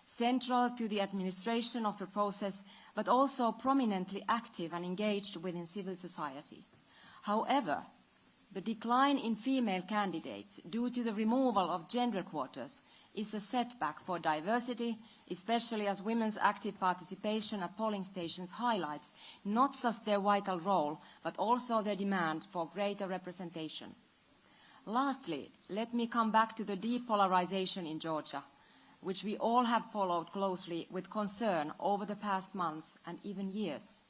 central to the administration of the process, but also prominently active and engaged within civil society. However, the decline in female candidates due to the removal of gender quotas is a setback for diversity, especially as women's active participation at polling stations highlights not just their vital role, but also their demand for greater representation. Lastly, let me come back to the depolarization in Georgia, which we all have followed closely with concern over the past months and even years.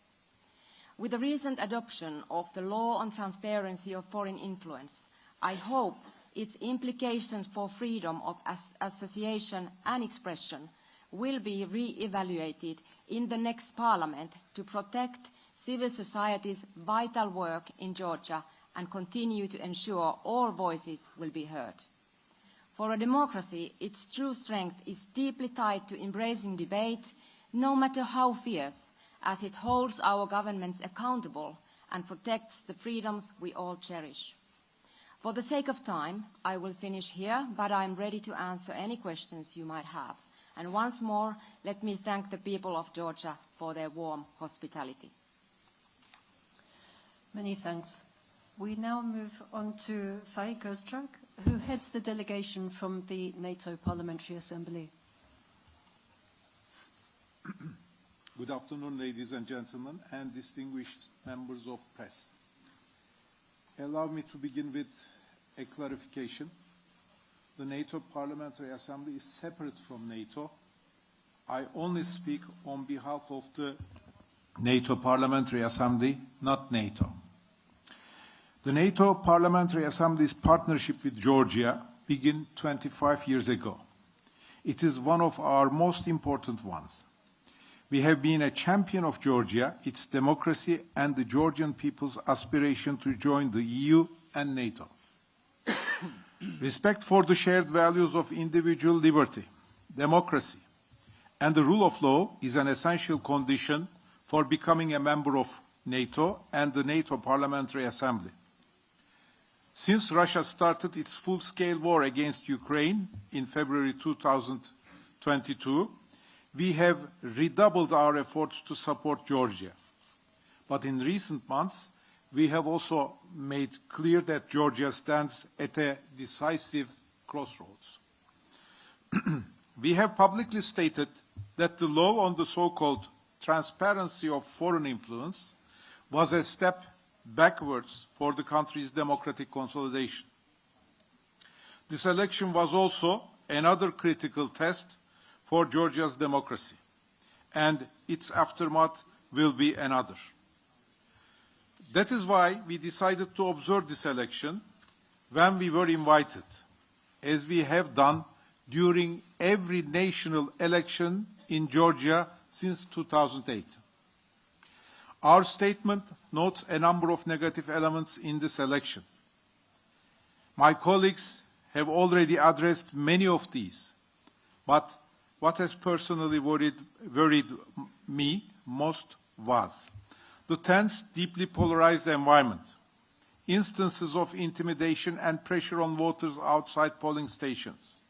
With the recent adoption of the law on transparency of foreign influence, I hope its implications for freedom of association and expression will be re-evaluated in the next parliament to protect civil society's vital work in Georgia and continue to ensure all voices will be heard. For a democracy, its true strength is deeply tied to embracing debate, no matter how fierce, as it holds our governments accountable and protects the freedoms we all cherish. For the sake of time, I will finish here, but I am ready to answer any questions you might have. And once more, let me thank the people of Georgia for their warm hospitality. Many thanks. We now move on to Faik Öztürk, who heads the delegation from the NATO Parliamentary Assembly. Good afternoon, ladies and gentlemen, and distinguished members of press. Allow me to begin with a clarification. The NATO Parliamentary Assembly is separate from NATO. I only speak on behalf of the NATO Parliamentary Assembly, not NATO. The NATO Parliamentary Assembly's partnership with Georgia began 25 years ago. It is one of our most important ones. We have been a champion of Georgia, its democracy, and the Georgian people's aspiration to join the EU and NATO. Respect for the shared values of individual liberty, democracy, and the rule of law is an essential condition for becoming a member of NATO and the NATO Parliamentary Assembly. Since Russia started its full-scale war against Ukraine in February 2022, we have redoubled our efforts to support Georgia. But in recent months, we have also made clear that Georgia stands at a decisive crossroads. We have publicly stated that the law on the so-called transparency of foreign influence was a step backwards for the country's democratic consolidation. This election was also another critical test for Georgia's democracy, and its aftermath will be another. That is why we decided to observe this election when we were invited, as we have done during every national election in Georgia since 2008. Our statement notes a number of negative elements in this election. My colleagues have already addressed many of these, but what has personally worried me most was the tense, deeply polarized environment, instances of intimidation and pressure on voters outside polling stations,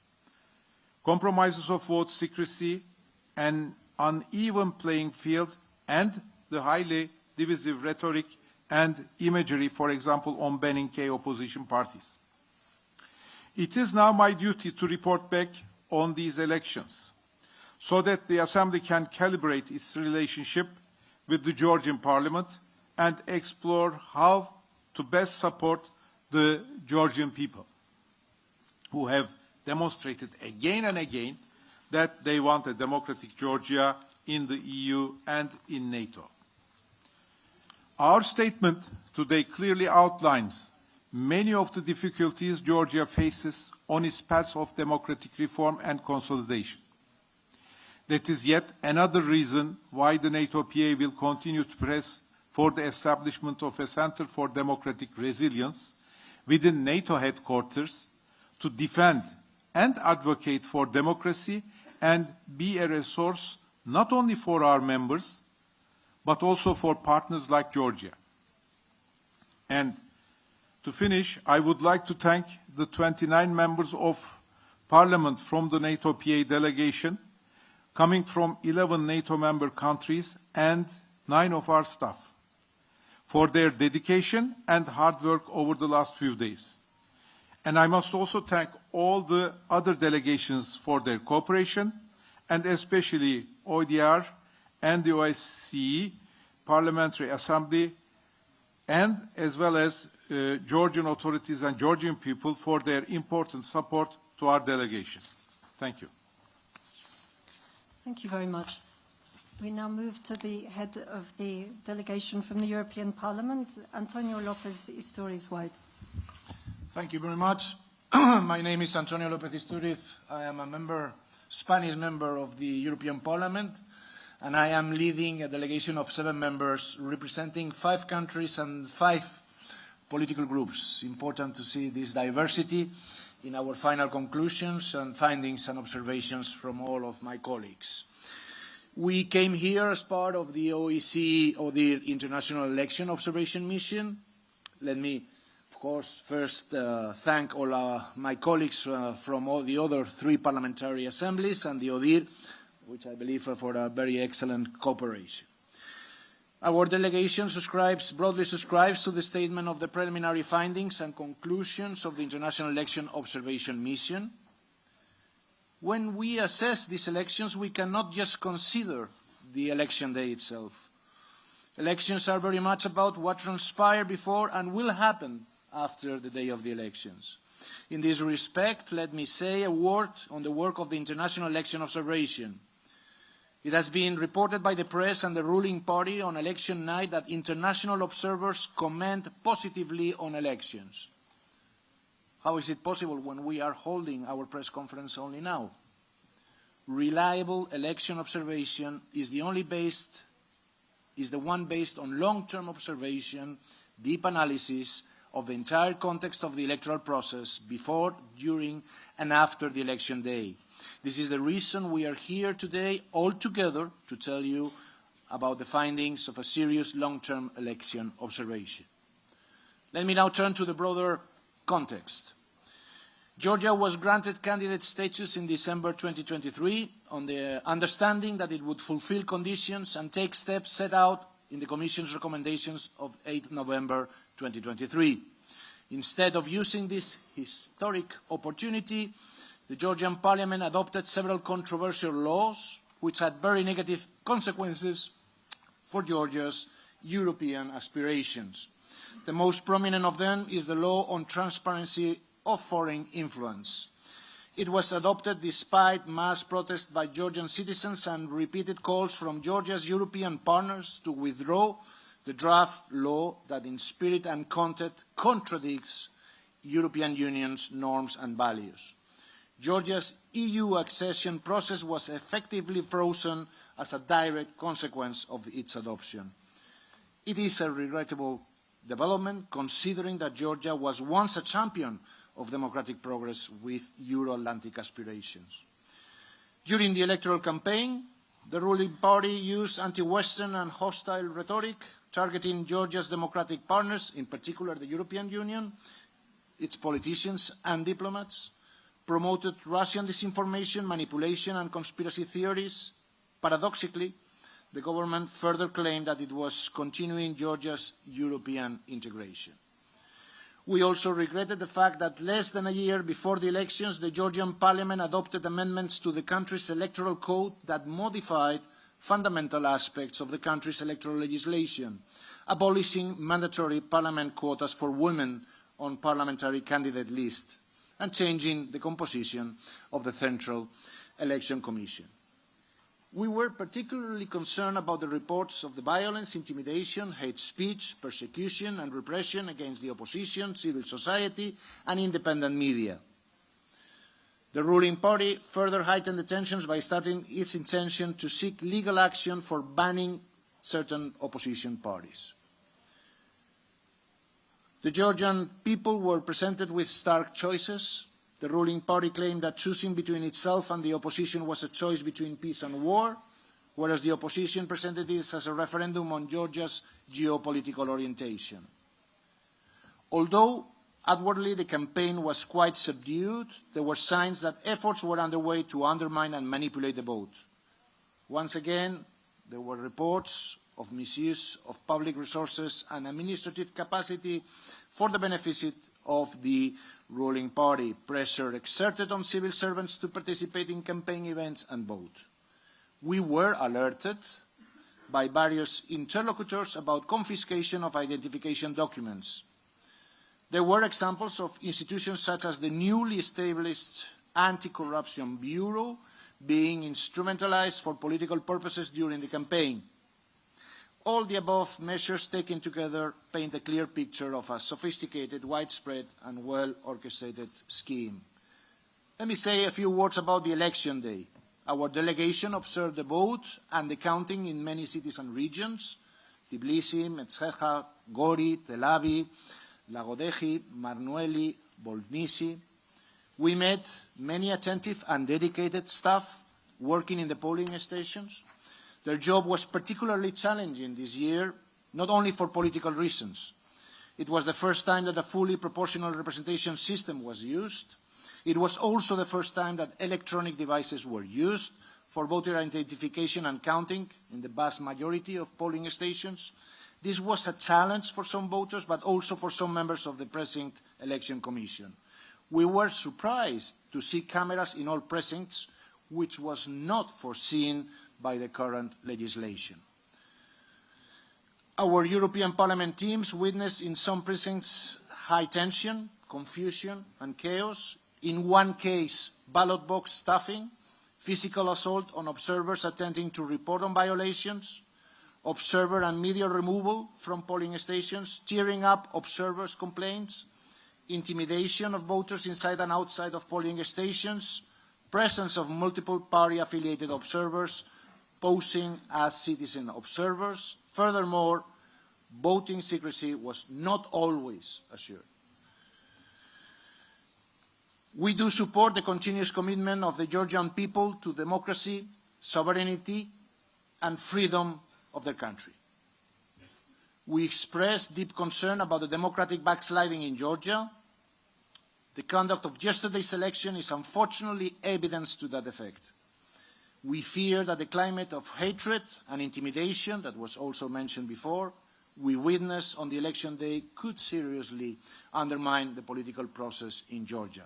compromises of vote secrecy, an uneven playing field, and the highly divisive rhetoric and imagery, for example, on banning key opposition parties. It is now my duty to report back on these elections so that the Assembly can calibrate its relationship with the Georgian Parliament and explore how to best support the Georgian people, who have demonstrated again and again that they want a democratic Georgia in the EU and in NATO. Our statement today clearly outlines many of the difficulties Georgia faces on its path of democratic reform and consolidation. That is yet another reason why the NATO PA will continue to press for the establishment of a Center for Democratic Resilience within NATO headquarters to defend and advocate for democracy and be a resource not only for our members, but also for partners like Georgia. And to finish, I would like to thank the 29 members of Parliament from the NATO PA delegation coming from 11 NATO member countries and 9 of our staff, for their dedication and hard work over the last few days. And I must also thank all the other delegations for their cooperation, and especially ODR and the OSCE Parliamentary Assembly, and as well as Georgian authorities and Georgian people for their important support to our delegation. Thank you. Thank you very much. We now move to the head of the delegation from the European Parliament, Antonio Lopez Isturiz White. Thank you very much. My name is Antonio Lopez Isturiz. I am a Spanish member of the European Parliament, and I am leading a delegation of 7 members representing 5 countries and 5 political groups. Important to see this diversity in our final conclusions and findings and observations from all of my colleagues. We came here as part of the OSCE, or the International Election Observation Mission. Let me, of course, first thank all my colleagues from all the other 3 parliamentary assemblies and the ODIHR, which I believe are for a very excellent cooperation. Our delegation broadly subscribes to the statement of the preliminary findings and conclusions of the International Election Observation Mission. When we assess these elections, we cannot just consider the election day itself. Elections are very much about what transpired before and will happen after the day of the elections. In this respect, let me say a word on the work of the International Election Observation. It has been reported by the press and the ruling party on election night that international observers comment positively on elections. How is it possible when we are holding our press conference only now? Reliable election observation is the one based on long-term observation, deep analysis of the entire context of the electoral process before, during, and after the election day. This is the reason we are here today all together to tell you about the findings of a serious long-term election observation. Let me now turn to the broader context. Georgia was granted candidate status in December 2023 on the understanding that it would fulfill conditions and take steps set out in the Commission's recommendations of 8 November 2023. Instead of using this historic opportunity, the Georgian Parliament adopted several controversial laws which had very negative consequences for Georgia's European aspirations. The most prominent of them is the law on transparency of foreign influence. It was adopted despite mass protests by Georgian citizens and repeated calls from Georgia's European partners to withdraw the draft law that in spirit and content contradicts European Union's norms and values. Georgia's EU accession process was effectively frozen as a direct consequence of its adoption. It is a regrettable development, considering that Georgia was once a champion of democratic progress with Euro-Atlantic aspirations. During the electoral campaign, the ruling party used anti-Western and hostile rhetoric, targeting Georgia's democratic partners, in particular the European Union, its politicians and diplomats, promoted Russian disinformation, manipulation and conspiracy theories. Paradoxically, the government further claimed that it was continuing Georgia's European integration. We also regretted the fact that less than a year before the elections, the Georgian Parliament adopted amendments to the country's electoral code that modified fundamental aspects of the country's electoral legislation, abolishing mandatory parliament quotas for women on parliamentary candidate lists, and changing the composition of the Central Election Commission. We were particularly concerned about the reports of the violence, intimidation, hate speech, persecution and repression against the opposition, civil society and independent media. The ruling party further heightened the tensions by stating its intention to seek legal action for banning certain opposition parties. The Georgian people were presented with stark choices. The ruling party claimed that choosing between itself and the opposition was a choice between peace and war, whereas the opposition presented this as a referendum on Georgia's geopolitical orientation. Although outwardly the campaign was quite subdued, there were signs that efforts were underway to undermine and manipulate the vote. Once again, there were reports of misuse of public resources and administrative capacity for the benefit of the ruling party, pressure exerted on civil servants to participate in campaign events and vote. We were alerted by various interlocutors about confiscation of identification documents. There were examples of institutions such as the newly established Anti-Corruption Bureau being instrumentalized for political purposes during the campaign. All the above measures taken together paint a clear picture of a sophisticated, widespread and well-orchestrated scheme. Let me say a few words about the election day. Our delegation observed the vote and the counting in many cities and regions: Tbilisi, Metzeja, Gori, Tel Aviv, Lagodehi, Marnueli, Bolnisi. We met many attentive and dedicated staff working in the polling stations. Their job was particularly challenging this year, not only for political reasons. It was the first time that a fully proportional representation system was used. It was also the first time that electronic devices were used for voter identification and counting in the vast majority of polling stations. This was a challenge for some voters, but also for some members of the Precinct Election Commission. We were surprised to see cameras in all precincts, which was not foreseen by the current legislation. Our European Parliament teams witnessed in some precincts high tension, confusion and chaos. In one case, ballot box stuffing, physical assault on observers attempting to report on violations, observer and media removal from polling stations, tearing up observers' complaints, intimidation of voters inside and outside of polling stations, presence of multiple party-affiliated observers posing as citizen observers. Furthermore, voting secrecy was not always assured. We do support the continuous commitment of the Georgian people to democracy, sovereignty, and freedom of their country. We express deep concern about the democratic backsliding in Georgia. The conduct of yesterday's election is unfortunately evidence to that effect. We fear that the climate of hatred and intimidation that was also mentioned before we witnessed on the election day could seriously undermine the political process in Georgia.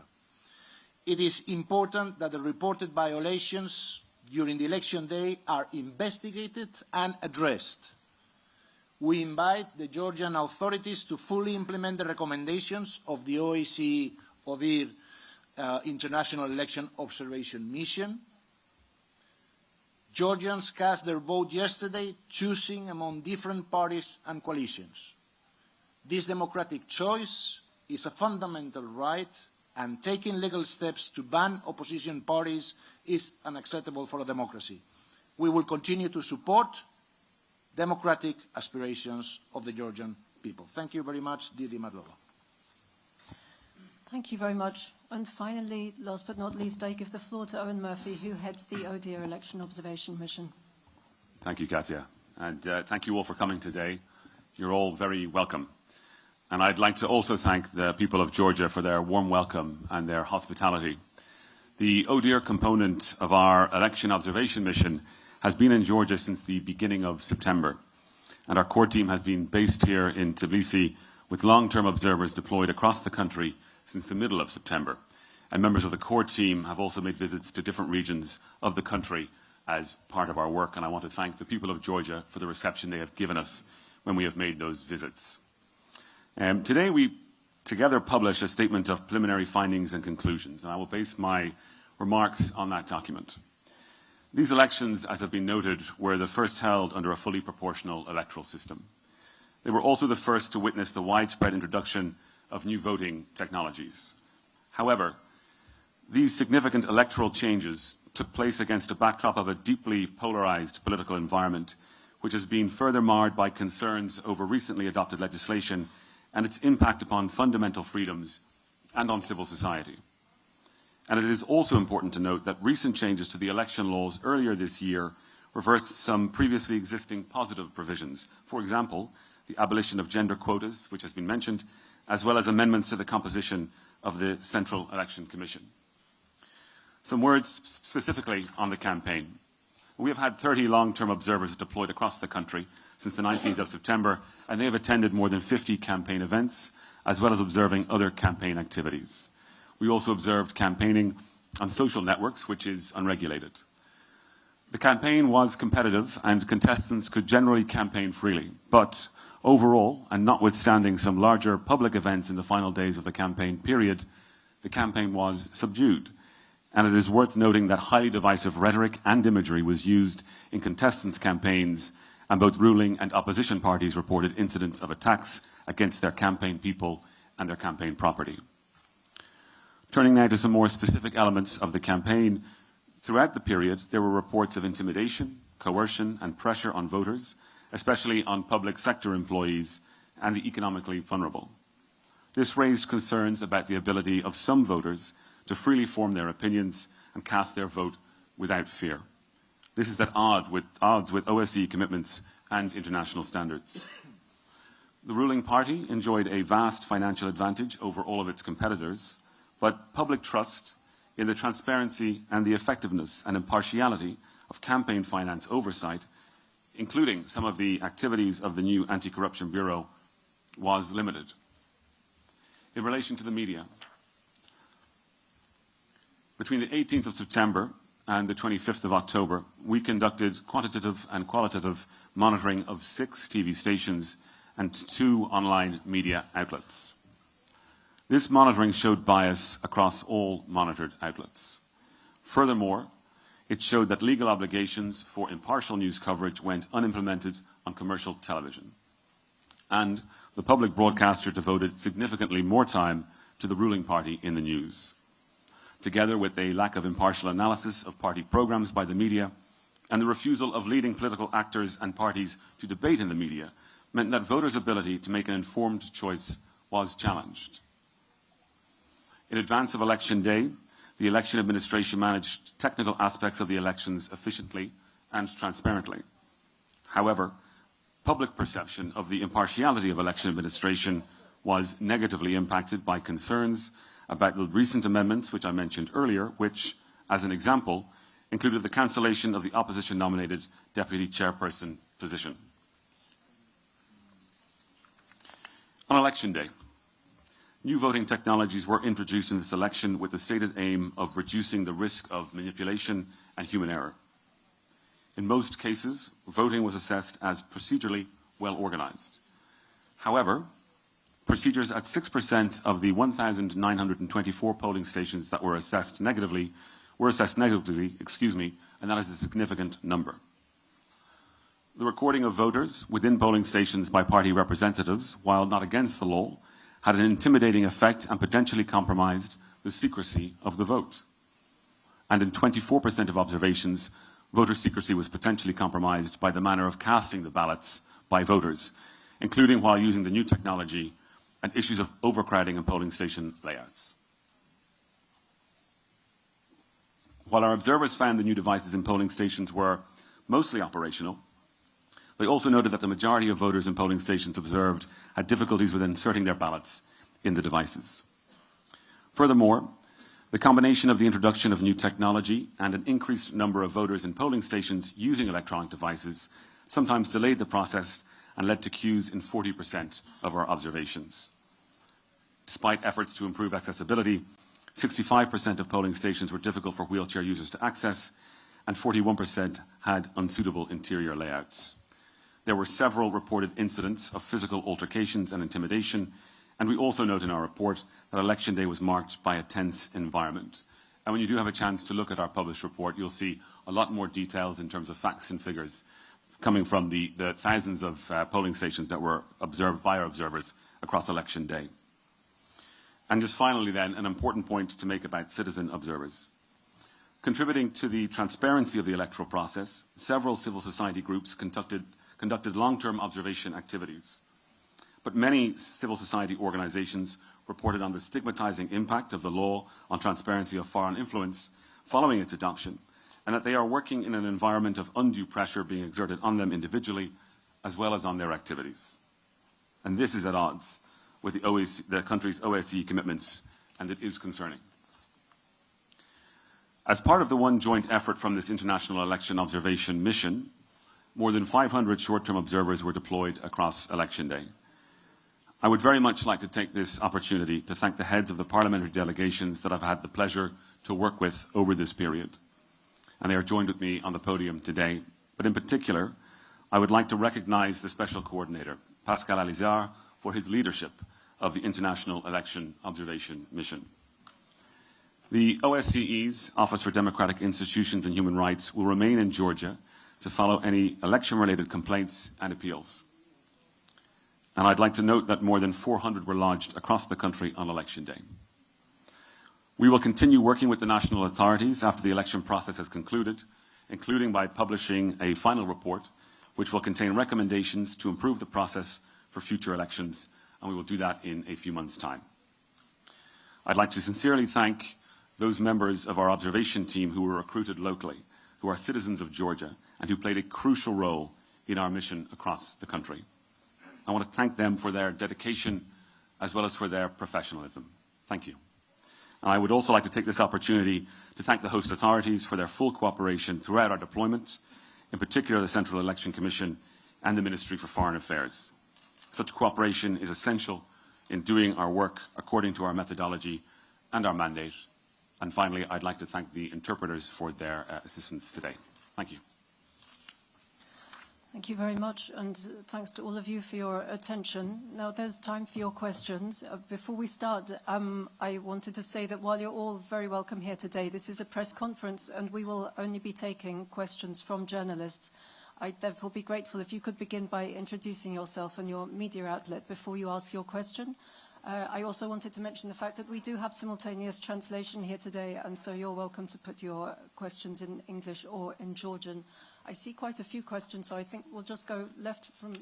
It is important that the reported violations during the election day are investigated and addressed. We invite the Georgian authorities to fully implement the recommendations of the OSCE ODIHR International Election Observation Mission. Georgians cast their vote yesterday, choosing among different parties and coalitions. This democratic choice is a fundamental right, and taking legal steps to ban opposition parties is unacceptable for a democracy. We will continue to support democratic aspirations of the Georgian people. Thank you very much, DD Madlova. Thank you very much. And finally, last but not least, I give the floor to Owen Murphy, who heads the ODIHR Election Observation Mission. Thank you, Katia. And thank you all for coming today. You're all very welcome. And I'd like to also thank the people of Georgia for their warm welcome and their hospitality. The ODIHR component of our election observation mission has been in Georgia since the beginning of September. And our core team has been based here in Tbilisi with long-term observers deployed across the country since the middle of September. And members of the core team have also made visits to different regions of the country as part of our work. And I want to thank the people of Georgia for the reception they have given us when we have made those visits. Today we together publish a statement of preliminary findings and conclusions, and I will base my remarks on that document. These elections, as have been noted, were the first held under a fully proportional electoral system. They were also the first to witness the widespread introduction of new voting technologies. However, these significant electoral changes took place against a backdrop of a deeply polarized political environment, which has been further marred by concerns over recently adopted legislation and its impact upon fundamental freedoms and on civil society. And it is also important to note that recent changes to the election laws earlier this year reversed some previously existing positive provisions. For example, the abolition of gender quotas, which has been mentioned, as well as amendments to the composition of the Central Election Commission. Some words specifically on the campaign. We have had 30 long-term observers deployed across the country since the 19th of September, and they have attended more than 50 campaign events, as well as observing other campaign activities. We also observed campaigning on social networks, which is unregulated. The campaign was competitive, and contestants could generally campaign freely, but overall, and notwithstanding some larger public events in the final days of the campaign period, the campaign was subdued. And it is worth noting that highly divisive rhetoric and imagery was used in contestants' campaigns, and both ruling and opposition parties reported incidents of attacks against their campaign people and their campaign property. Turning now to some more specific elements of the campaign, throughout the period there were reports of intimidation, coercion and pressure on voters, especially on public sector employees and the economically vulnerable. This raised concerns about the ability of some voters to freely form their opinions and cast their vote without fear. This is at odds with OSCE commitments and international standards. The ruling party enjoyed a vast financial advantage over all of its competitors, but public trust in the transparency and the effectiveness and impartiality of campaign finance oversight, including some of the activities of the new Anti-Corruption Bureau, was limited. In relation to the media, between the 18th of September and the 25th of October, we conducted quantitative and qualitative monitoring of 6 TV stations and 2 online media outlets. This monitoring showed bias across all monitored outlets. Furthermore, it showed that legal obligations for impartial news coverage went unimplemented on commercial television. And the public broadcaster devoted significantly more time to the ruling party in the news. Together with a lack of impartial analysis of party programs by the media and the refusal of leading political actors and parties to debate in the media, meant that voters' ability to make an informed choice was challenged. In advance of election day, the election administration managed technical aspects of the elections efficiently and transparently. However, public perception of the impartiality of election administration was negatively impacted by concerns about the recent amendments which I mentioned earlier, which, as an example, included the cancellation of the opposition-nominated deputy chairperson position. On election day, new voting technologies were introduced in this election with the stated aim of reducing the risk of manipulation and human error. In most cases, voting was assessed as procedurally well organized. However, procedures at 6% of the 1,924 polling stations that were assessed negatively, and that is a significant number. The recording of voters within polling stations by party representatives, while not against the law, had an intimidating effect and potentially compromised the secrecy of the vote. And in 24% of observations, voter secrecy was potentially compromised by the manner of casting the ballots by voters, including while using the new technology and issues of overcrowding in polling station layouts. While our observers found the new devices in polling stations were mostly operational, they also noted that the majority of voters in polling stations observed had difficulties with inserting their ballots in the devices. Furthermore, the combination of the introduction of new technology and an increased number of voters in polling stations using electronic devices sometimes delayed the process and led to queues in 40% of our observations. Despite efforts to improve accessibility, 65% of polling stations were difficult for wheelchair users to access, and 41% had unsuitable interior layouts. There were several reported incidents of physical altercations and intimidation, and we also note in our report that Election Day was marked by a tense environment. And when you do have a chance to look at our published report, you'll see a lot more details in terms of facts and figures coming from the thousands of polling stations that were observed by our observers across Election Day. And just finally then, an important point to make about citizen observers. Contributing to the transparency of the electoral process, several civil society groups conducted long-term observation activities. But many civil society organizations reported on the stigmatizing impact of the law on transparency of foreign influence following its adoption, and that they are working in an environment of undue pressure being exerted on them individually as well as on their activities. And this is at odds with the country's OSCE commitments, and it is concerning. As part of the one joint effort from this international election observation mission, more than 500 short-term observers were deployed across Election Day. I would very much like to take this opportunity to thank the heads of the parliamentary delegations that I've had the pleasure to work with over this period. And they are joined with me on the podium today. But in particular, I would like to recognize the Special Coordinator, Pascal Alizar, for his leadership of the International Election Observation Mission. The OSCE's Office for Democratic Institutions and Human Rights will remain in Georgia to follow any election-related complaints and appeals. And I'd like to note that more than 400 were lodged across the country on Election Day. We will continue working with the national authorities after the election process has concluded, including by publishing a final report, which will contain recommendations to improve the process for future elections, and we will do that in a few months' time. I'd like to sincerely thank those members of our observation team who were recruited locally, who are citizens of Georgia, and who played a crucial role in our mission across the country. I want to thank them for their dedication as well as for their professionalism. Thank you. And I would also like to take this opportunity to thank the host authorities for their full cooperation throughout our deployment, in particular the Central Election Commission and the Ministry for Foreign Affairs. Such cooperation is essential in doing our work according to our methodology and our mandate. And finally, I'd like to thank the interpreters for their assistance today. Thank you. Thank you very much, and thanks to all of you for your attention. Now there's time for your questions. Before we start, I wanted to say that while you're all very welcome here today, this is a press conference and we will only be taking questions from journalists. I'd therefore be grateful if you could begin by introducing yourself and your media outlet before you ask your question. I also wanted to mention the fact that we do have simultaneous translation here today, and so you're welcome to put your questions in English or in Georgian. I see quite a few questions, so I think we'll just go left from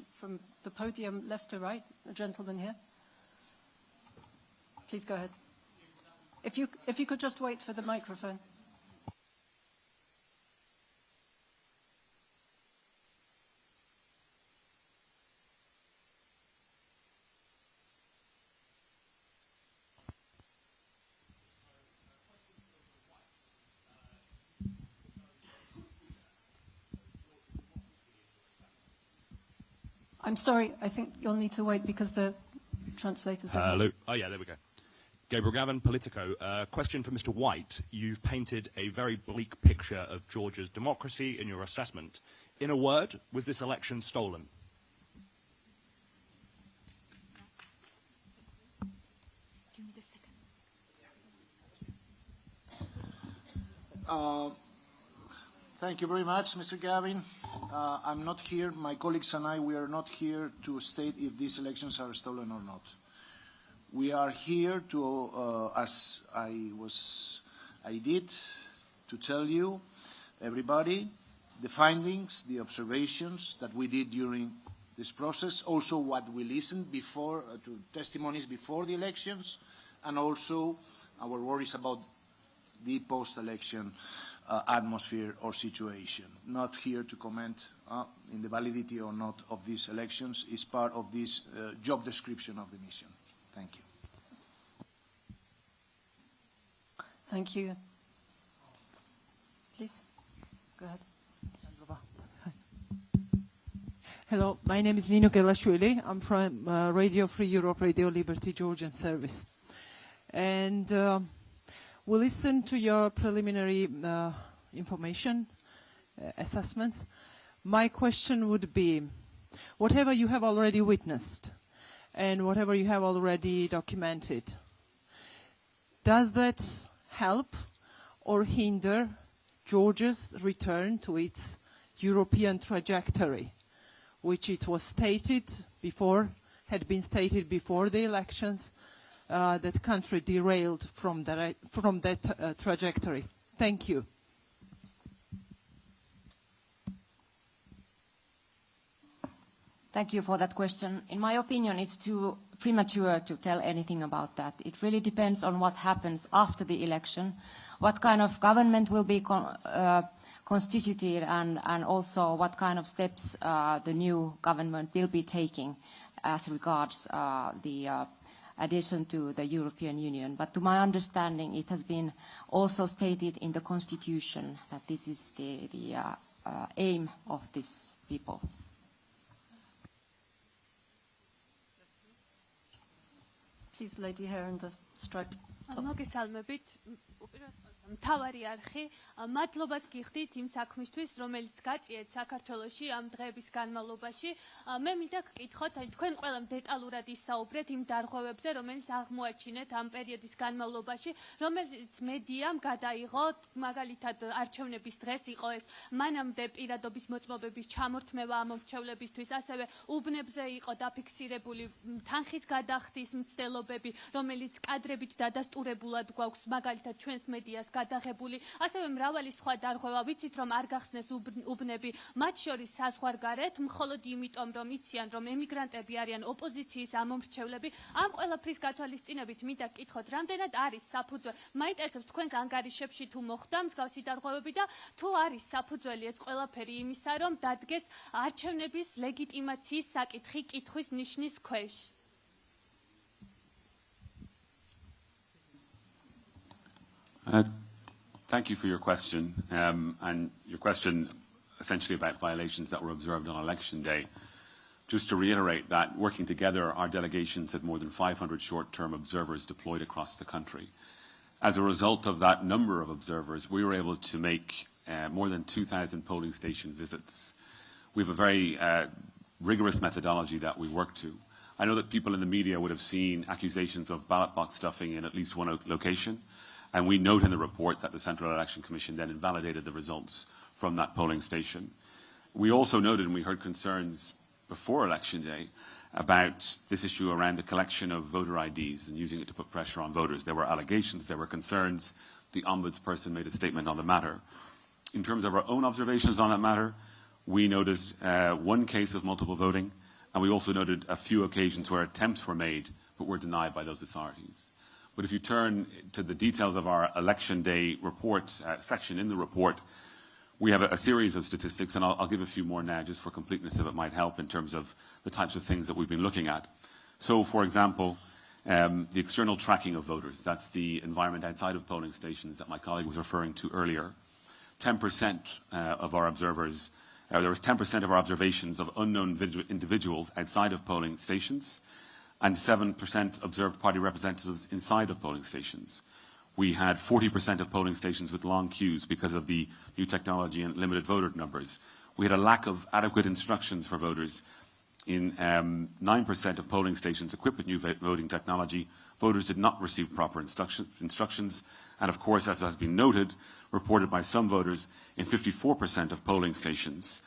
the podium, left to right. The gentleman here. Please go ahead. If you could just wait for the microphone. I'm sorry, I think you'll need to wait because the translators... Hello. Oh, yeah, there we go. Gabriel Gavin, Politico. Question for Mr. White. You've painted a very bleak picture of Georgia's democracy in your assessment. In a word, was this election stolen? Give me the second. Thank you very much, Mr. Gavin. I'm not here, my colleagues and I, we are not here to state if these elections are stolen or not. We are here to, as I did, to tell you, everybody, the findings, the observations that we did during this process, also what we listened before, to testimonies before the elections, and also our worries about the post-election atmosphere or situation. Not here to comment in the validity or not of these elections. Is part of this job description of the mission. Thank you. Thank you. Please, go ahead. Hello, my name is Nino Gelashvili. I'm from Radio Free Europe, Radio Liberty Georgian Service. And we listened to your preliminary information, assessments. My question would be, whatever you have already witnessed and whatever you have already documented, does that help or hinder Georgia's return to its European trajectory, which it was stated before, had been stated before the elections, that country derailed from that trajectory? Thank you. Thank you for that question. In my opinion, it's too premature to tell anything about that. It really depends on what happens after the election, what kind of government will be constituted, and also what kind of steps the new government will be taking as regards the addition to the European Union. But to my understanding, it has been also stated in the Constitution that this is the aim of these people. Please, lady here in the striped top. მთავარი არხი მადლობას გიხდით იმ საქმისთვის, რომელიც გაწიეთ საქართველოში ამ დღეების განმავლობაში. მე მინდა გკითხოთ, თქვენ ყველამ დეტალურად ისაუბრეთ იმ დარღვევებზე, რომელიც აღმოაჩინეთ ამ პერიოდის განმავლობაში, რომელიც მედიამ გადაიღო, მაგალითად არჩევნების დღეს იყო ეს მანამდე პირადობის მოწმობების ჩამორთმევა ამომრჩევლებისთვის, ასევე უბნებზე იყო დაფიქსირებული თანხის გადახდის მცდელობები, რომელიც კადრებით დადასტურებულად გვაქვს, მაგალითად ჩვენს მედიას გადაღებული, ასევე მრავალი სხვა დარღვევა. ვიცით, რომ არ გახსნეს უბნები, მათ შორის საზღვარგარეთ, მხოლოდ იმიტომ, რომ იციან, რომ ემიგრანტები არიან ოპოზიციის ამომრჩევლები. ამ ყველაფრის გათვალისწინებით მინდა გკითხოთ, რამდენად არის საფუძველი, მაინტერესებს თქვენს ანგარიშებში თუ მოხდა მსგავსი დარღვევები და თუ არის საფუძველი ეს ყველაფერი იმისა, რომ დადგეს არჩევნების ლეგიტიმაციის საკითხი კითხვის ნიშნის ქვეშ. Thank you for your question, and your question essentially about violations that were observed on election day. Just to reiterate that, working together, our delegations had more than 500 short-term observers deployed across the country. As a result of that number of observers, we were able to make more than 2,000 polling station visits. We have a very rigorous methodology that we work to. I know that people in the media would have seen accusations of ballot box stuffing in at least one location. And we note in the report that the Central Election Commission then invalidated the results from that polling station. We also noted, and we heard concerns before Election Day, about this issue around the collection of voter IDs and using it to put pressure on voters. There were allegations, there were concerns. The ombudsperson made a statement on the matter. In terms of our own observations on that matter, we noticed one case of multiple voting, and we also noted a few occasions where attempts were made but were denied by those authorities. But if you turn to the details of our election day report section in the report, we have a series of statistics, and I'll give a few more now just for completeness if it might help in terms of the types of things that we've been looking at. So, for example, the external tracking of voters. That's the environment outside of polling stations that my colleague was referring to earlier. 10% of our observers, there was 10% of our observations of unknown individuals outside of polling stations, and 7% observed party representatives inside of polling stations. We had 40% of polling stations with long queues because of the new technology and limited voter numbers. We had a lack of adequate instructions for voters. In 9% of polling stations equipped with new voting technology, voters did not receive proper instructions. And of course, as has been noted, reported by some voters, in 54% of polling stations,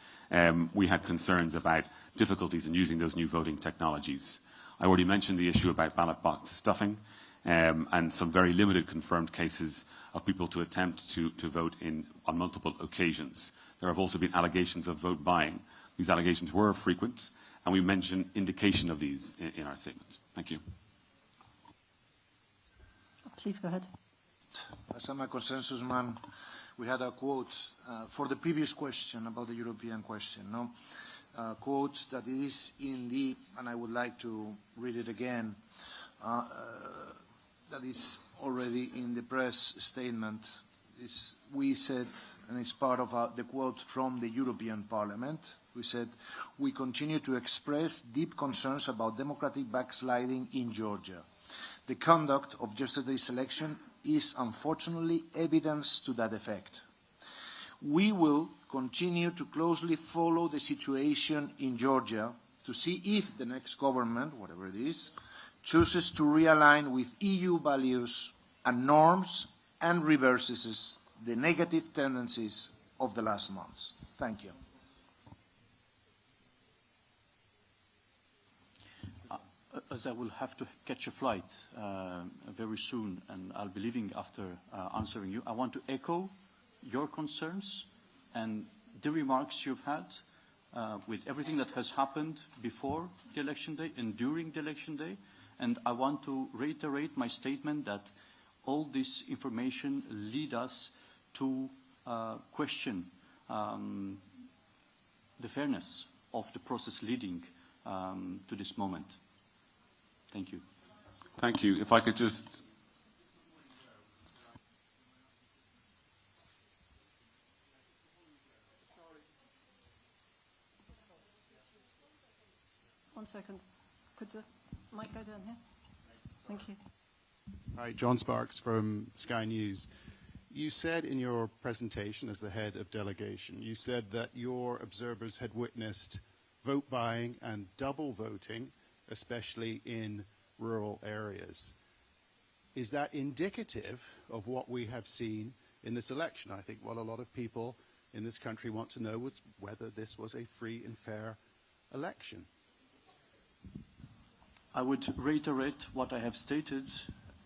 we had concerns about difficulties in using those new voting technologies. I already mentioned the issue about ballot box stuffing and some very limited confirmed cases of people to attempt to vote on multiple occasions. There have also been allegations of vote buying. These allegations were frequent, and we mentioned indication of these in our statement. Thank you. Please go ahead. As I'm a consensus man, we had a quote for the previous question about the European question. No? Quote that is in the, and I would like to read it again, that is already in the press statement. We said, and it's part of the quote from the European Parliament, we said, we continue to express deep concerns about democratic backsliding in Georgia. The conduct of yesterday's election is unfortunately evidence to that effect. We will continue to closely follow the situation in Georgia to see if the next government, whatever it is, chooses to realign with EU values and norms and reverses the negative tendencies of the last months. Thank you. As I will have to catch a flight very soon, and I'll be leaving after answering you, I want to echo your concerns and the remarks you've had with everything that has happened before the election day and during the election day. And I want to reiterate my statement that all this information lead us to question the fairness of the process leading to this moment. Thank you. Thank you. If I could just... One second. Could the mic go down here? Thank you. Hi, John Sparks from Sky News. You said in your presentation as the head of delegation, you said that your observers had witnessed vote buying and double voting, especially in rural areas. Is that indicative of what we have seen in this election? I think what a lot of people in this country want to know is whether this was a free and fair election. I would reiterate what I have stated,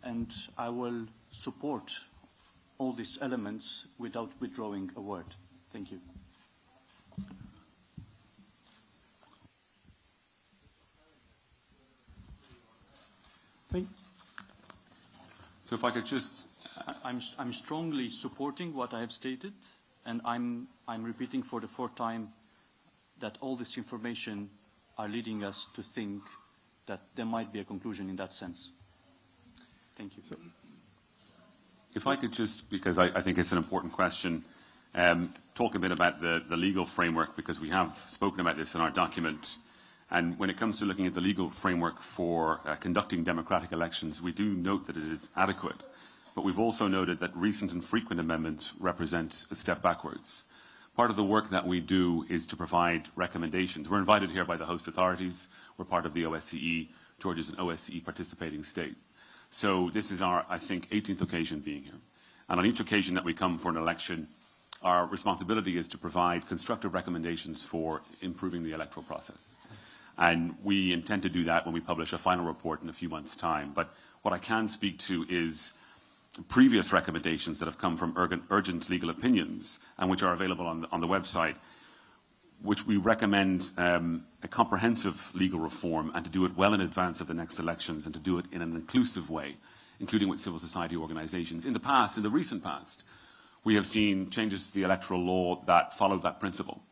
and I will support all these elements without withdrawing a word. Thank you. So if I could just... I'm strongly supporting what I have stated, and I'm repeating for the fourth time that all this information are leading us to think that there might be a conclusion in that sense. Thank you. If I could just, because I think it's an important question, talk a bit about the legal framework, because we have spoken about this in our document. And when it comes to looking at the legal framework for conducting democratic elections, we do note that it is adequate. But we've also noted that recent and frequent amendments represent a step backwards. Part of the work that we do is to provide recommendations. We're invited here by the host authorities. We're part of the OSCE. Georgia is an OSCE participating state. So this is our, I think, 18th occasion being here. And on each occasion that we come for an election, our responsibility is to provide constructive recommendations for improving the electoral process. And we intend to do that when we publish a final report in a few months' time. But what I can speak to is previous recommendations that have come from urgent legal opinions and which are available on the website, which we recommend a comprehensive legal reform and to do it well in advance of the next elections and to do it in an inclusive way, including with civil society organizations. In the past, in the recent past, we have seen changes to the electoral law that followed that principle.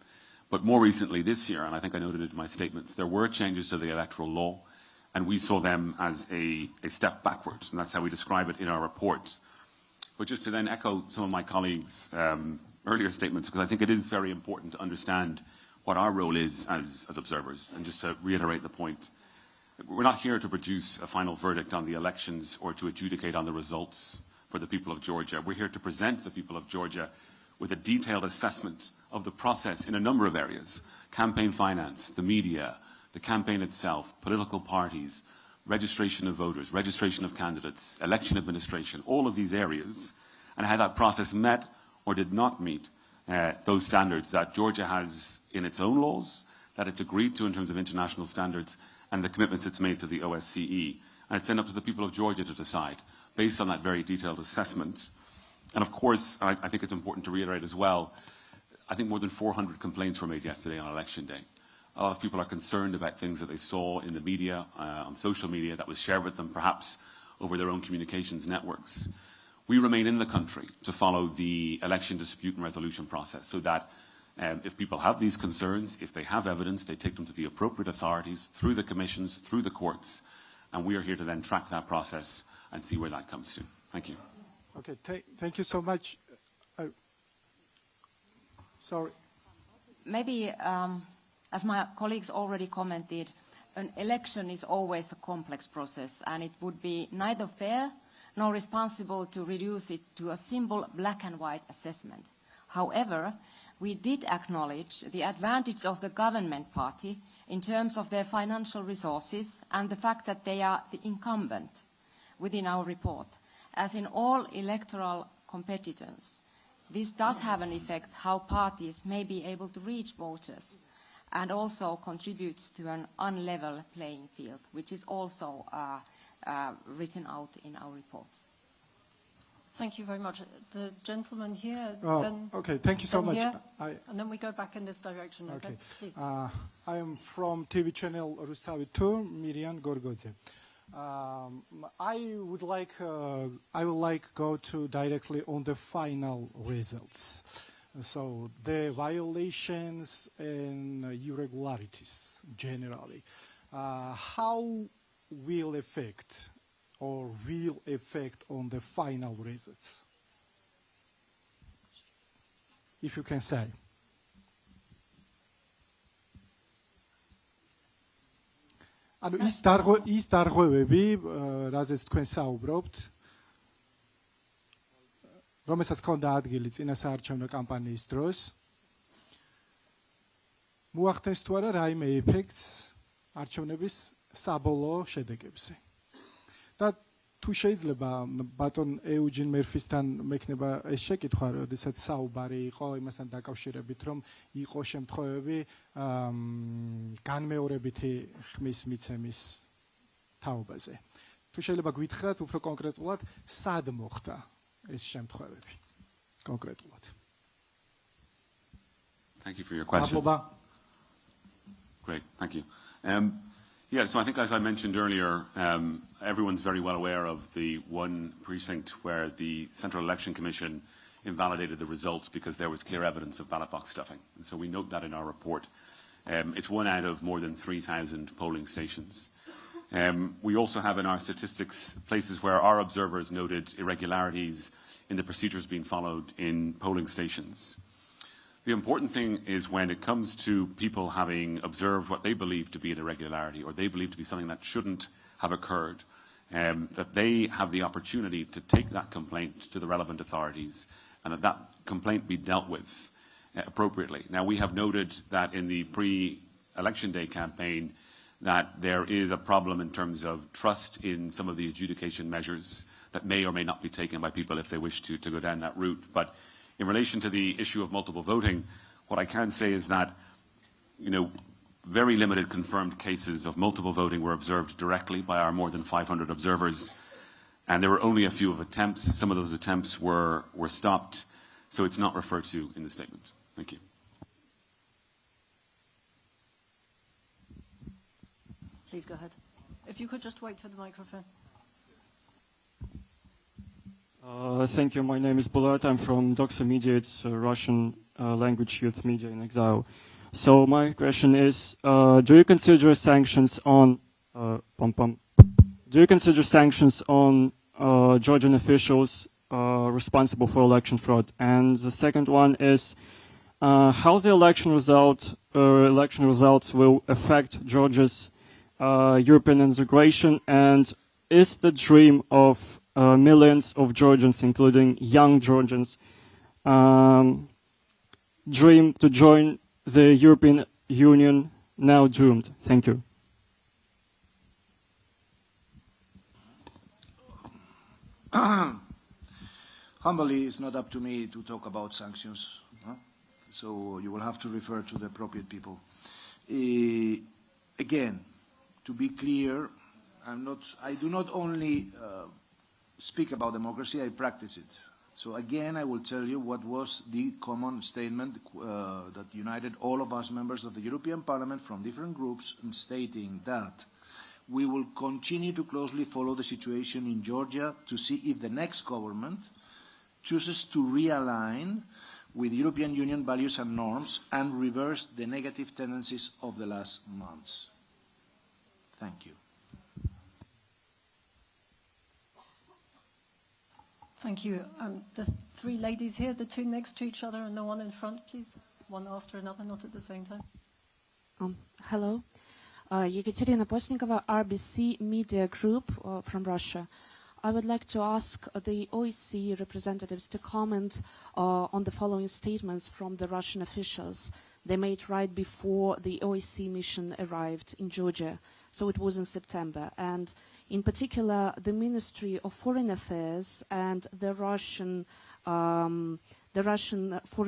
But more recently this year, and I think I noted it in my statements, there were changes to the electoral law, and we saw them as a step backwards, and that's how we describe it in our report. But just to then echo some of my colleagues' earlier statements, because I think it is very important to understand what our role is as observers, and just to reiterate the point, we're not here to produce a final verdict on the elections or to adjudicate on the results for the people of Georgia. We're here to present the people of Georgia with a detailed assessment of the process in a number of areas: campaign finance, the media, the campaign itself, political parties, registration of voters, registration of candidates, election administration, all of these areas, and how that process met or did not meet those standards that Georgia has in its own laws, that it's agreed to in terms of international standards, and the commitments it's made to the OSCE. And it's then up to the people of Georgia to decide, based on that very detailed assessment. And of course, I think it's important to reiterate as well, I think more than 400 complaints were made yesterday on election day. A lot of people are concerned about things that they saw in the media, on social media, that was shared with them perhaps over their own communications networks. We remain in the country to follow the election dispute and resolution process so that if people have these concerns, if they have evidence, they take them to the appropriate authorities, through the commissions, through the courts, and we are here to then track that process and see where that comes to. Thank you. Okay, thank you so much. Sorry. Maybe, as my colleagues already commented, an election is always a complex process, and it would be neither fair nor responsible to reduce it to a simple black and white assessment. However, we did acknowledge the advantage of the government party in terms of their financial resources and the fact that they are the incumbent within our report. As in all electoral competitors, this does have an effect how parties may be able to reach voters, and also contributes to an unlevel playing field, which is also written out in our report. Thank you very much. The gentleman here, then... Okay, thank you so much. Here, and then we go back in this direction, okay? Please. I am from TV channel Rustavi 2, Miriam Gorgodze. I would like go to directly on the final results. So the violations and irregularities generally, how will affect or real effect on the final results? If you can say. ანუ ის დარღვევები, რაზეც თქვენ საუბრობთ, რომელსაც ჰქონდა ადგილი წინა საარჩევნო კამპანიის დროს, მოახდენს თუ არა რაიმე ეფექტს არჩევნების საბოლოო შედეგებზე. და თუ შეიძლება ბატონ ეუჯინ მერფისთან მექნება ეს შეკითხვა, როდესაც საუბარი იყო იმასთან დაკავშირებით, რომ იყო შემთხვევები განმეორებითი ხმის მიცემის თაობაზე. თუ შეიძლება გვითხრათ უფრო კონკრეტულად, სად მოხდა ეს შემთხვევები კონკრეტულად? Thank you for your question. Great, thank you. Yeah, so I think as I mentioned earlier, everyone's very well aware of the one precinct where the Central Election Commission invalidated the results because there was clear evidence of ballot box stuffing. And so we note that in our report. It's one out of more than 3,000 polling stations. We also have in our statistics places where our observers noted irregularities in the procedures being followed in polling stations. The important thing is when it comes to people having observed what they believe to be an irregularity or they believe to be something that shouldn't have occurred, that they have the opportunity to take that complaint to the relevant authorities and that complaint be dealt with appropriately. Now, we have noted that in the pre-election day campaign that there is a problem in terms of trust in some of the adjudication measures that may or may not be taken by people if they wish to go down that route. But in relation to the issue of multiple voting, what I can say is that, very limited confirmed cases of multiple voting were observed directly by our more than 500 observers, and there were only a few of attempts. Some of those attempts were stopped, so it's not referred to in the statement. Thank you. Please go ahead. If you could just wait for the microphone. Thank you. My name is Bulat. I'm from Doxa Media. It's a Russian language youth media in exile. So my question is, do you consider sanctions on Georgian officials responsible for election fraud? And the second one is how the election results will affect Georgia's European integration, and is the dream of millions of Georgians, including young Georgians, dream to join the European Union now doomed? Thank you. Humbly, it's not up to me to talk about sanctions. So you will have to refer to the appropriate people. Again, to be clear, I do not only speak about democracy, I practice it. So again, I will tell you what was the common statement that united all of us members of the European Parliament from different groups in stating that we will continue to closely follow the situation in Georgia to see if the next government chooses to realign with European Union values and norms and reverse the negative tendencies of the last months. Thank you. Thank you. The three ladies here, the two next to each other and the one in front, please. One after another, not at the same time. Hello. Ekaterina Postnikova, RBC Media Group from Russia. I would like to ask the OSCE representatives to comment on the following statements from the Russian officials. They made right before the OSCE mission arrived in Georgia, so it was in September. And in particular, the Ministry of Foreign Affairs and the Russian Foreign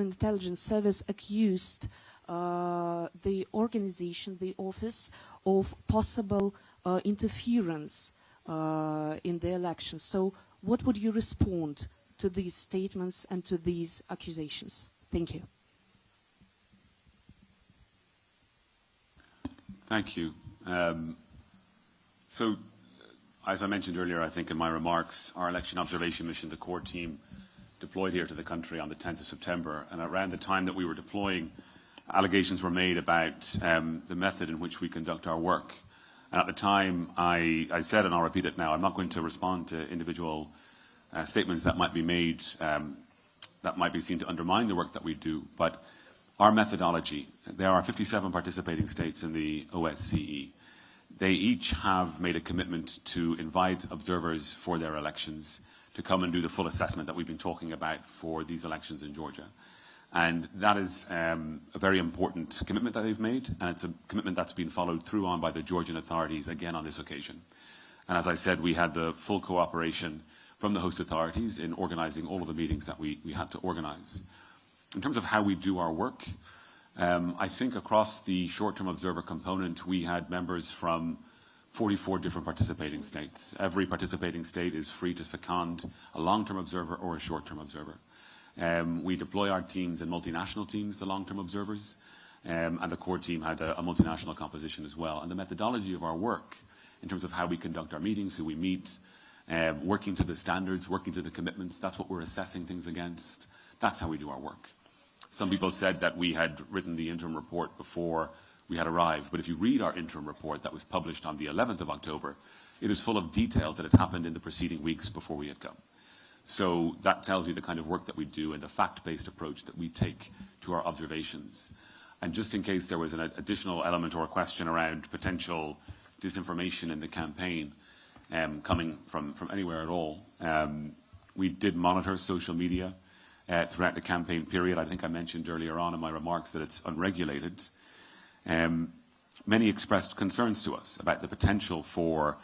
Intelligence Service accused the organization, the office, of possible interference in the elections. So what would you respond to these statements and to these accusations? Thank you. Thank you. So, as I mentioned earlier, I think in my remarks, our election observation mission, the core team, deployed here to the country on the 10th of September. And around the time that we were deploying, allegations were made about the method in which we conduct our work. And at the time, I said, and I'll repeat it now, I'm not going to respond to individual statements that might be made that might be seen to undermine the work that we do, but our methodology, there are 57 participating states in the OSCE. They each have made a commitment to invite observers for their elections to come and do the full assessment that we've been talking about for these elections in Georgia. And that is a very important commitment that they've made, and it's a commitment that's been followed through on by the Georgian authorities again on this occasion. And as I said, we had the full cooperation from the host authorities in organizing all of the meetings that we had to organize. In terms of how we do our work, I think across the short-term observer component, we had members from 44 different participating states. Every participating state is free to second a long-term observer or a short-term observer. We deploy our teams in multinational teams, the long-term observers, and the core team had a multinational composition as well. And the methodology of our work, in terms of how we conduct our meetings, who we meet, working to the standards, working to the commitments, that's what we're assessing things against. That's how we do our work. Some people said that we had written the interim report before we had arrived, but if you read our interim report that was published on the 11th of October, it is full of details that had happened in the preceding weeks before we had come. So that tells you the kind of work that we do and the fact-based approach that we take to our observations. And just in case there was an additional element or a question around potential disinformation in the campaign coming from anywhere at all, we did monitor social media throughout the campaign period. I think I mentioned earlier on in my remarks that it's unregulated. Many expressed concerns to us about the potential for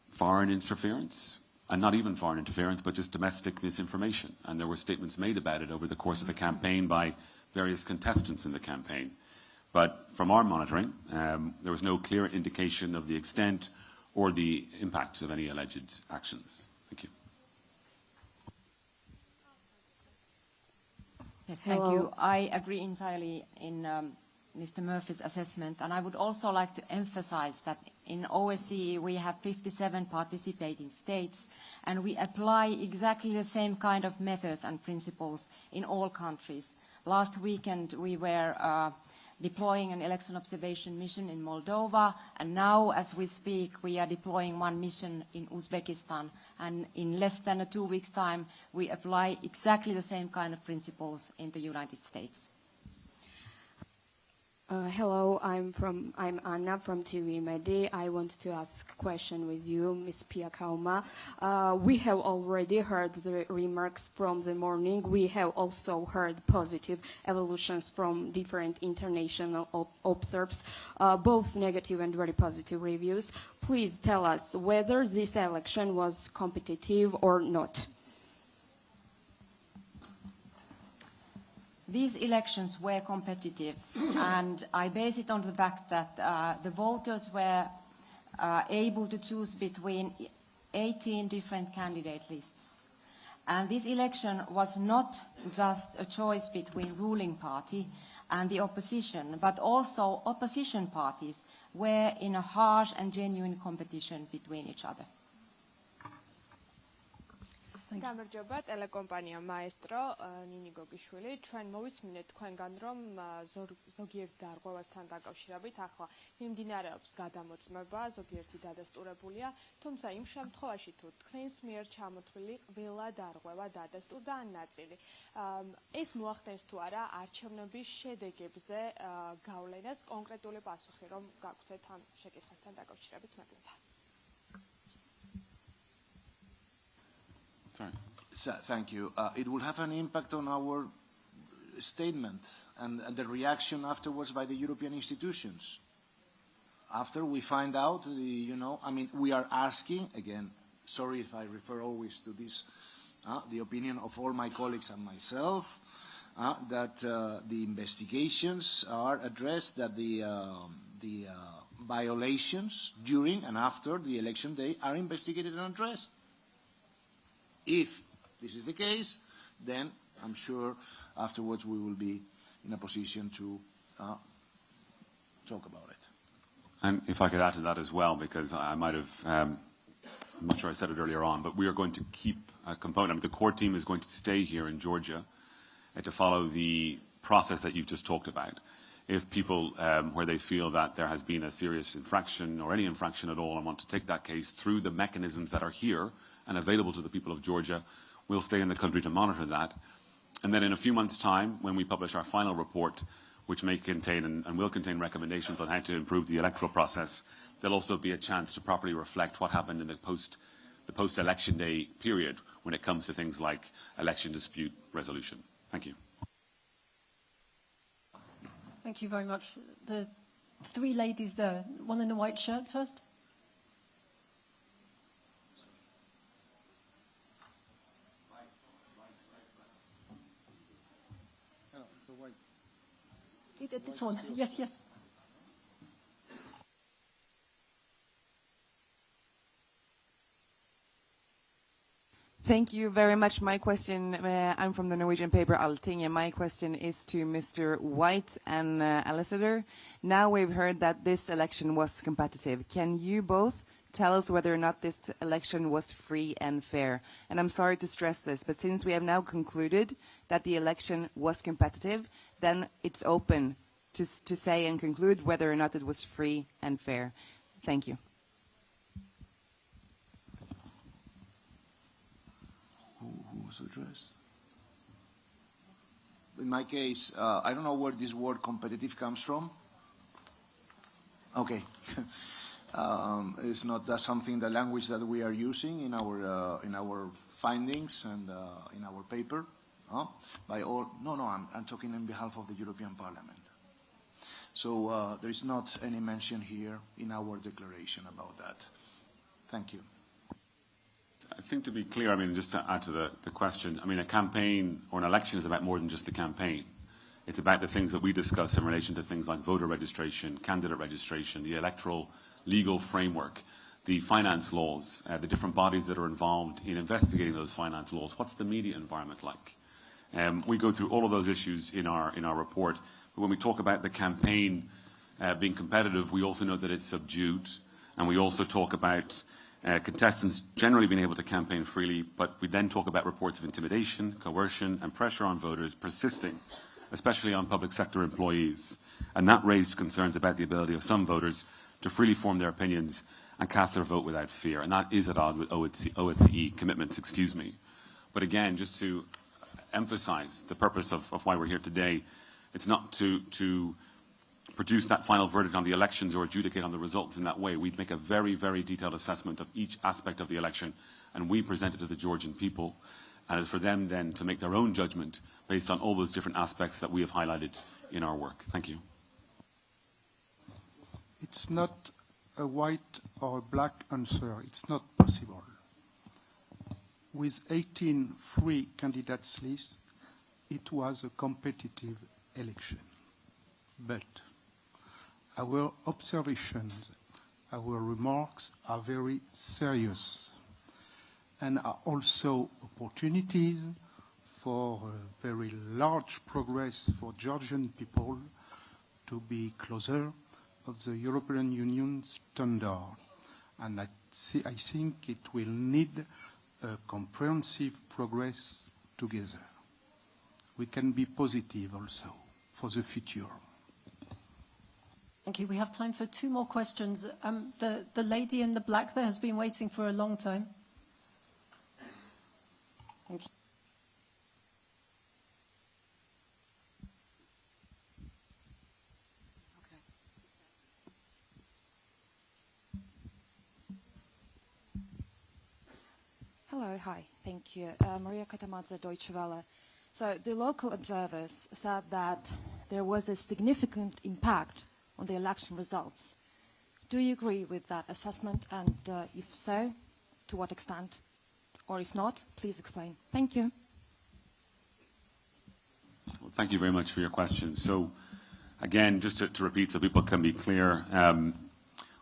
foreign interference, and not even foreign interference, but just domestic misinformation. And there were statements made about it over the course of the campaign by various contestants in the campaign. But from our monitoring, there was no clear indication of the extent or the impact of any alleged actions. Thank you. Yes, thank you. I agree entirely in Mr. Murphy's assessment, and I would also like to emphasize that in OSCE we have 57 participating states, and we apply exactly the same kind of methods and principles in all countries. Last weekend we were deploying an election observation mission in Moldova, and now as we speak we are deploying one mission in Uzbekistan, and in less than 2 weeks' time we apply exactly the same kind of principles in the United States. Hello, I'm Anna from TBILISI. I want to ask a question with you, Ms. Pia Kauma. We have already heard the remarks from the morning. We have also heard positive evolutions from different international observers, both negative and very positive reviews. Please tell us whether this election was competitive or not. These elections were competitive, and I base it on the fact that the voters were able to choose between 18 different candidate lists. And this election was not just a choice between ruling party and the opposition, but also opposition parties were in a harsh and genuine competition between each other. გამარჯობა, ტელეკომპანია მაესტრო, ნინი გოგიშვილი. ჩვენ მოვისმინეთ თქვენგან, რომ ზოგიერთ დარღვევასთან დაკავშირებით ახლა მიმდინარეობს გადამოწმება, ზოგიერთი დადასტურებულია, თუმცა იმ შემთხვევაში თუ თქვენს მიერ ჩამოთვლილი ყველა დარღვევა დადასტურდა ან ნაწილი. ეს მოახდენს თუ არა არჩევნების შედეგებზე გავლენას, კონკრეტული პასუხი რომ გაგვცეთ ამ შეკითხვასთან დაკავშირებით. მადლობა. Sorry. Thank you. It will have an impact on our statement and the reaction afterwards by the European institutions. After we find out, we are asking, again, sorry if I refer always to this, the opinion of all my colleagues and myself, that the investigations are addressed, that the violations during and after the election day are investigated and addressed. If this is the case, then I'm sure afterwards we will be in a position to talk about it. And if I could add to that as well, because I might have, I'm not sure I said it earlier on, but we are going to keep a component. I mean, the core team is going to stay here in Georgia to follow the process that you've just talked about. if people, where they feel that there has been a serious infraction or any infraction at all and want to take that case through the mechanisms that are here and available to the people of Georgia, we'll stay in the country to monitor that. And then in a few months' time, when we publish our final report, which may contain and will contain recommendations on how to improve the electoral process, there'll also be a chance to properly reflect what happened in the post-election day period when it comes to things like election dispute resolution. Thank you. Thank you very much. The three ladies there, one in the white shirt first. This one. Yes, yes. Thank you very much. My question, I'm from the Norwegian paper Alting, and my question is to Mr. White and Alessandro. Now we've heard that this election was competitive. Can you both tell us whether or not this election was free and fair? And I'm sorry to stress this, but since we have now concluded that the election was competitive, then it's open to say and conclude whether or not it was free and fair. Thank you. Who was addressed? In my case, I don't know where this word competitive comes from. Okay. It's not something, the language that we are using in our findings and in our paper. By all, no, I'm talking on behalf of the European Parliament. So there is not any mention here in our declaration about that. Thank you. I think to be clear, I mean, just to add to the question, I mean, a campaign or an election is about more than just the campaign. It's about the things that we discuss in relation to things like voter registration, candidate registration, the electoral legal framework, the finance laws, the different bodies that are involved in investigating those finance laws. What's the media environment like? We go through all of those issues in our report. But when we talk about the campaign being competitive, we also know that it's subdued, and we also talk about contestants generally being able to campaign freely, but we then talk about reports of intimidation, coercion, and pressure on voters persisting, especially on public sector employees. And that raised concerns about the ability of some voters to freely form their opinions and cast their vote without fear. And that is at odds with OSCE commitments, excuse me. But again, just to emphasize the purpose of why we're here today, it's not to produce that final verdict on the elections or adjudicate on the results in that way. We'd make a very, very detailed assessment of each aspect of the election, and we present it to the Georgian people. And it's for them then to make their own judgment based on all those different aspects that we have highlighted in our work. Thank you. It's not a white or a black answer. It's not possible. With 18 free candidates lists, it was a competitive election. But our observations, our remarks are very serious and are also opportunities for a very large progress for Georgian people to be closer of the European Union standard. And I think it will need a comprehensive progress together. We can be positive also for the future. Thank you. We have time for two more questions. The lady in the black there has been waiting for a long time. Thank you. Hello, hi, thank you. Maria Katamadze, Deutsche Welle. So the local observers said that there was a significant impact on the election results. Do you agree with that assessment? And if so, to what extent? Or if not, please explain. Thank you. Well, thank you very much for your question. So, again, just to repeat so people can be clear,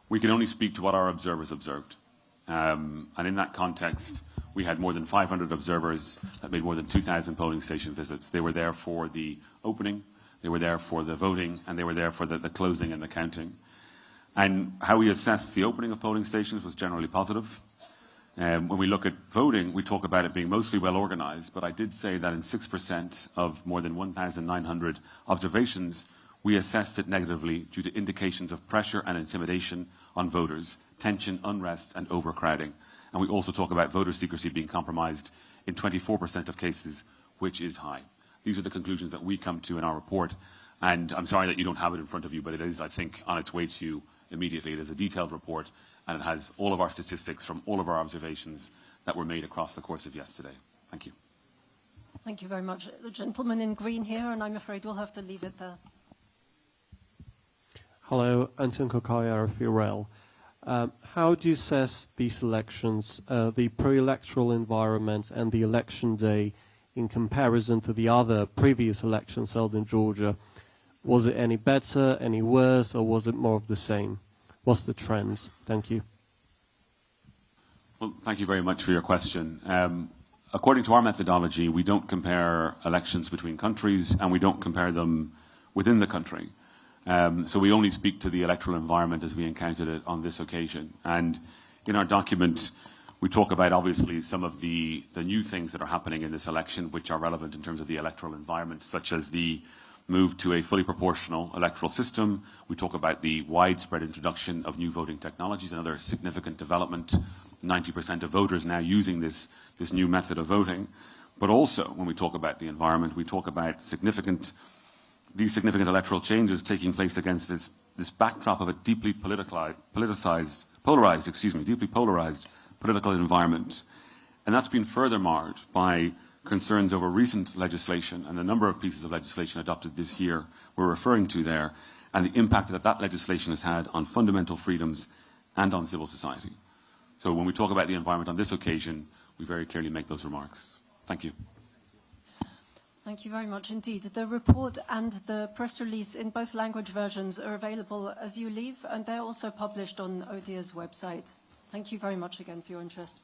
we can only speak to what our observers observed. And in that context, we had more than 500 observers that made more than 2,000 polling station visits. They were there for the opening, they were there for the voting, and they were there for the closing and the counting. And how we assessed the opening of polling stations was generally positive. When we look at voting, we talk about it being mostly well organized, but I did say that in 6% of more than 1,900 observations, we assessed it negatively due to indications of pressure and intimidation on voters, tension, unrest, and overcrowding. And we also talk about voter secrecy being compromised in 24% of cases, which is high. These are the conclusions that we come to in our report. And I'm sorry that you don't have it in front of you, but it is, I think, on its way to you immediately. It is a detailed report, and it has all of our statistics from all of our observations that were made across the course of yesterday. Thank you. Thank you very much. The gentleman in green here, and I'm afraid we'll have to leave it there. Hello, Anton Kokaya of Irel. How do you assess these elections, the pre-electoral environment and the election day, in comparison to the other previous elections held in Georgia? Was it any better, any worse, or was it more of the same? What's the trend? Thank you. Well, thank you very much for your question. According to our methodology, we don't compare elections between countries, and we don't compare them within the country. So we only speak to the electoral environment as we encountered it on this occasion. And in our document, we talk about, obviously, some of the new things that are happening in this election, which are relevant in terms of the electoral environment, such as the move to a fully proportional electoral system. We talk about the widespread introduction of new voting technologies, another significant development. 90% of voters now using this new method of voting. But also, when we talk about the environment, we talk about these significant electoral changes taking place against this backdrop of a deeply polarized political environment. And that's been further marred by concerns over recent legislation and the number of pieces of legislation adopted this year we're referring to there, and the impact that that legislation has had on fundamental freedoms and on civil society. So when we talk about the environment on this occasion, we very clearly make those remarks. Thank you. Thank you very much indeed. The report and the press release in both language versions are available as you leave, and they're also published on ODIHR's website. Thank you very much again for your interest.